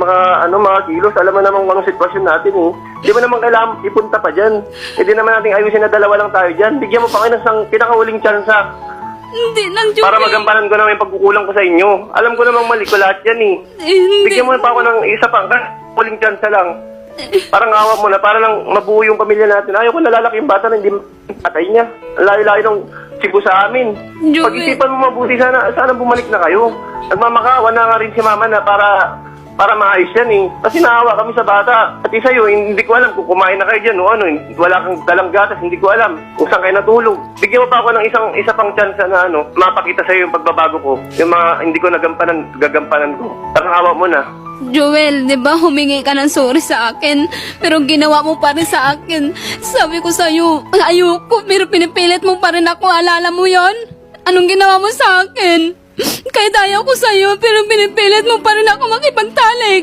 mga kilos, alam mo naman kung anong sitwasyon natin eh. Di mo naman kailangan ipunta pa dyan. Hindi naman natin ayusin na dalawa lang tayo dyan. Bigyan mo pa kayo ng isang pinakahuling tsansa Hindi lang, Joel. para magampanan ko naman yung pagkukulang ko sa inyo. Alam ko namang mali ko lahat yan eh. Hindi. Bigyan mo pa ako ng isa pang huling tsansa lang. Parang awa mo na, para lang mabuo yung pamilya natin. Ayaw ko nalalaki yung bata na hindi patay niya. Ang layo-layo ng Cebu sa amin. Joel. Pag-isipan mo mabuti, sana bumalik na kayo. Nagmamakawa na nga rin si mama na para maayos yan eh. Kasi naawa kami sa bata. At isa yun, hindi ko alam kung kumain na kayo dyan o ano, wala kang dalang gatas, hindi ko alam kung saan kayo natulog. Bigyan mo pa ako ng isa pang chance na mapakita sa'yo yung pagbabago ko. Yung mga hindi ko gagampanan ko. Parang awa mo na. Joel, di ba humingi ka ng sorry sa akin, pero ginawa mo pa rin sa akin. Sabi ko sa'yo, ayoko, pero pinipilit mo pa rin ako, alala mo yon? Anong ginawa mo sa akin? Kahit ayaw ko sa'yo, pero pinipilit mo pa rin ako makipagtalik.